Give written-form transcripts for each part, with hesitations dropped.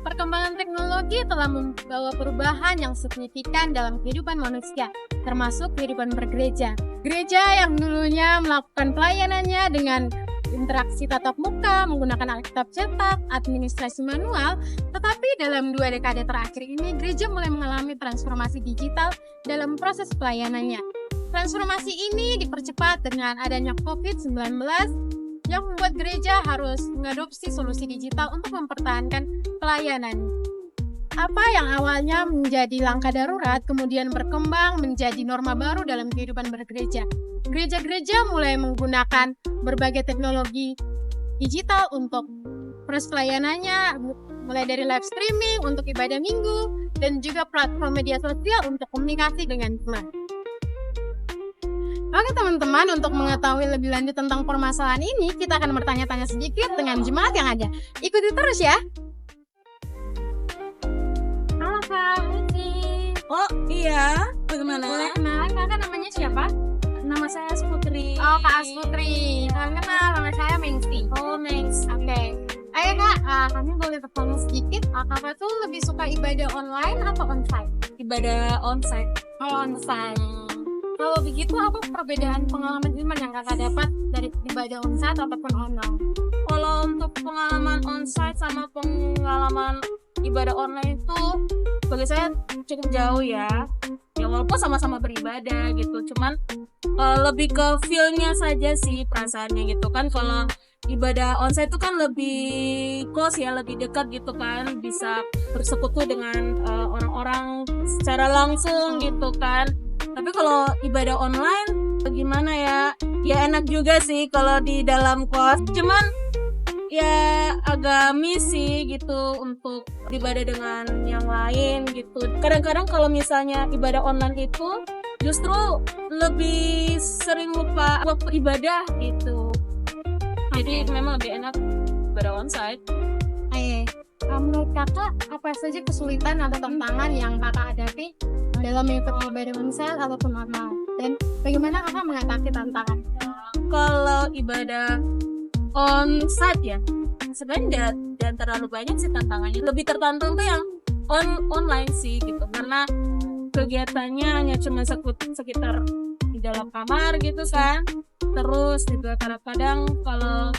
Perkembangan teknologi telah membawa perubahan yang signifikan dalam kehidupan manusia, termasuk kehidupan bergereja. Gereja yang dulunya melakukan pelayanannya dengan interaksi tatap muka, menggunakan Alkitab cetak, administrasi manual, tetapi dalam 2 dekade terakhir ini, gereja mulai mengalami transformasi digital dalam proses pelayanannya. Transformasi ini dipercepat dengan adanya COVID-19 yang membuat gereja harus mengadopsi solusi digital untuk mempertahankan pelayanan. Apa yang awalnya menjadi langkah darurat kemudian berkembang menjadi norma baru dalam kehidupan bergereja. Gereja-gereja mulai menggunakan berbagai teknologi digital untuk proses pelayanannya, mulai dari live streaming untuk ibadah minggu dan juga platform media sosial untuk komunikasi dengan jemaat. Oke teman-teman, untuk mengetahui lebih lanjut tentang permasalahan ini, kita akan bertanya-tanya sedikit dengan jemaat yang ada. Ikuti terus ya. Halo Kak, Mengsi. Oh iya, bagaimana? Boleh kenalan, Kakak namanya siapa? Nama saya Asputri. Oh Kak Asputri, salam kenal, nama saya Mengsi. Oh, Max. Oke. Ayo Kak, kami boleh bertanya sedikit, Kakak tuh lebih suka ibadah online atau onsite? Ibadah onsite. Oh onsite. Kalau begitu, apa perbedaan pengalaman iman yang Kakak dapat dari ibadah onsite ataupun online? Kalau untuk pengalaman onsite sama pengalaman ibadah online itu bagi saya cukup jauh ya. Ya walaupun sama-sama beribadah gitu, cuman lebih ke feel-nya saja sih, perasaannya gitu kan. Kalau ibadah onsite itu kan lebih close ya, lebih dekat gitu kan, bisa bersekutu dengan orang-orang secara langsung gitu kan. Tapi kalau ibadah online gimana ya? Ya enak juga sih kalau di dalam kos. Cuman ya agak miss sih gitu untuk ibadah dengan yang lain gitu. Kadang-kadang kalau misalnya ibadah online itu justru lebih sering lupa waktu ibadah gitu. Jadi memang lebih enak ibadah onsite. Menurut Kakak, apa saja kesulitan atau tantangan yang Kakak hadapi dalam mengikuti ibadah onsite ataupun online? Dan bagaimana Kakak mengatasi tantangan? Kalau ibadah onsite ya, sebenarnya dan terlalu banyak sih tantangannya. Lebih tertantang tuh yang online sih gitu, karena kegiatannya hanya cuma sekitar di dalam kamar gitu kan. Terus juga kadang-kadang kalau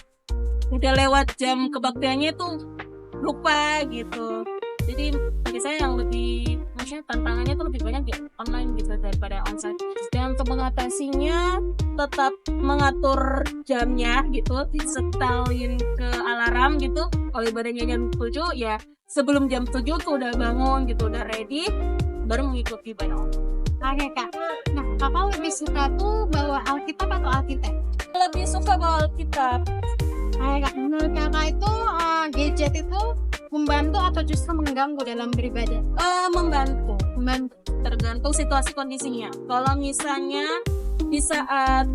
udah lewat jam kebaktiannya tuh lupa gitu. Jadi bagi saya yang lebih, maksudnya tantangannya tuh lebih banyak di online gitu daripada onsite. Dan untuk mengatasinya tetap mengatur jamnya gitu, disetelin ke alarm gitu. Kalau ibadahnya jam 7 ya sebelum jam 7 tuh udah bangun gitu, udah ready, baru mengikuti ibadah online. Oke Kak, nah Kakak lebih suka tuh bawa Alkitab atau Alkitab? Lebih suka bawa Alkitab. Kak, menurut Kakak itu gadget itu membantu atau justru mengganggu dalam beribadah? Membantu. Tergantung situasi kondisinya. Kalau misalnya di saat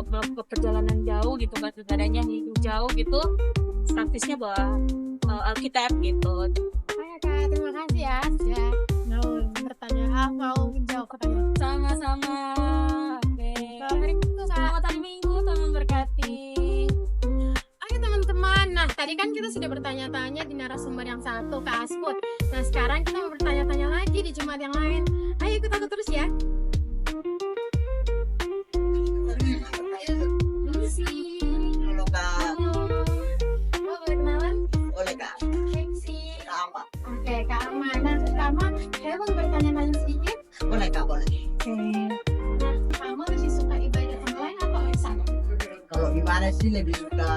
melakukan perjalanan jauh gitu, ibadahnya jauh gitu, praktisnya bawa Alkitab gitu. Oke Kak, terima kasih ya sudah mau menjawab pertanyaan. Sama-sama. Oke. Selamat hari Minggu, Tuhan memberkati. Oke teman-teman, nah tadi kan kita sudah bertanya-tanya di narasumber yang satu, Kak Asput. Nah sekarang kita mau bertanya-tanya lagi di jemaat yang lain. Ayo ikut aku terus ya. Halo Kak. Oh, boleh kenalan? Boleh Kak. Mengsi. Kak. Oke, Kak Ama. Nah, pertama saya mau bertanya-tanya sedikit. Boleh Kak, boleh. Nah, kamu lebih suka ibadah online atau onsite? Kalau gimana sih lebih suka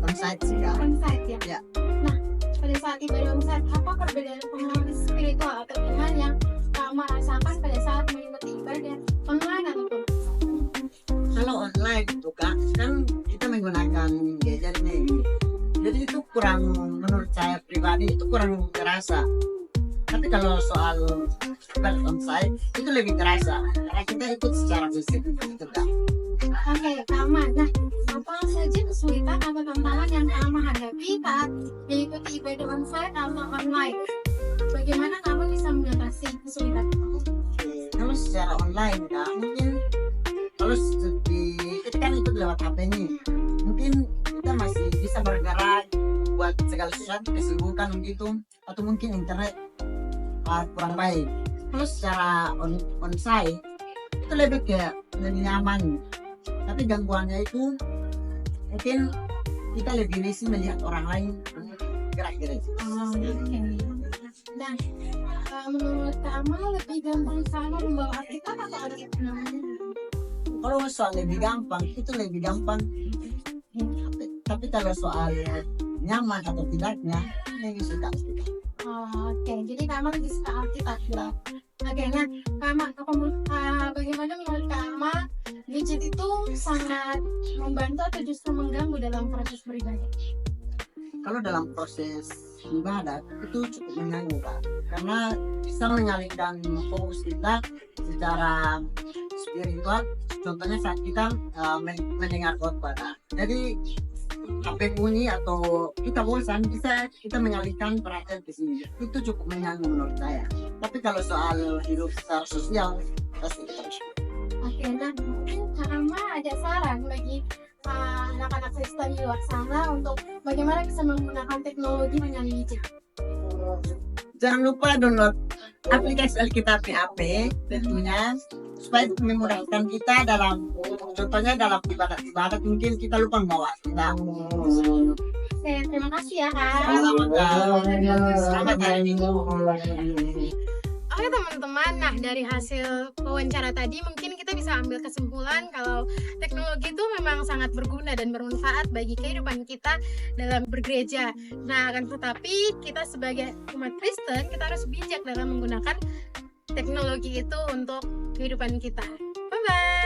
onsite sih Kak? Onsite ya? Ya. Nah, pada saat ibadah onsite, apa perbedaan pengalaman spiritual atau iman yang kamu rasakan pada saat mengikuti ibadah online ataupun Kalau online itu Kak, kan kita menggunakan gadget nih. Jadi itu kurang, menurut saya pribadi itu kurang terasa. Tapi kalau soal onsite itu lebih terasa karena kita ikut secara fisik gitu Kak. Oke, Kama. Nah, apa saja kesulitan atau tantangan yang kamu hadapi saat mengikuti ibadah onsite atau online? Bagaimana kamu bisa mengatasi kesulitan itu? Kalau secara online Kak, mungkin kalau kita kan ikut lewat HP nih, mungkin kita masih bisa bergerak buat segala sesuatu kesibukan gitu, atau mungkin internet kurang baik. Terus secara onsite itu lebih lebih nyaman, tapi gangguannya itu mungkin kita lebih risih melihat orang lain gerak-gerik. Nah, menurut kamu lebih gampang sama membawa alkitab atau alkitab? Kalau soal lebih gampang, itu lebih gampang. Tapi kalau soal nyaman atau tidaknya, lebih suka alkitab. Oke, jadi kamu lebih suka alkitab ya. Oke, nah bagaimana menurut kamu gadget itu sangat membantu atau justru mengganggu dalam proses beribadah? Kalau dalam proses ibadat itu cukup mengganggu, Kak, karena bisa mengalihkan fokus kita secara spiritual. Contohnya saat kita mendengar khotbah, jadi HP bunyi atau kita bosan, bisa kita mengalihkan perhatian ke sini. Itu cukup mengganggu menurut saya. Tapi kalau soal hidup secara sosial, pasti kita bisa. Oke, nah mungkin Karama ada saran bagi anak-anak Kristen di luar sana untuk bagaimana bisa menggunakan teknologi dengan bijak. Jangan lupa download aplikasi Alkitab di HP tentunya, supaya itu memudahkan kita dalam, contohnya dalam ibadat mungkin kita lupa membawa kita. Oke, terima kasih ya Kak. Selamat hari Minggu. Oke teman-teman, nah dari hasil wawancara tadi mungkin kita bisa ambil kesimpulan kalau teknologi itu memang sangat berguna dan bermanfaat bagi kehidupan kita dalam bergereja. Nah, akan tetapi kita sebagai umat Kristen, kita harus bijak dalam menggunakan teknologi itu untuk kehidupan kita. Bye-bye!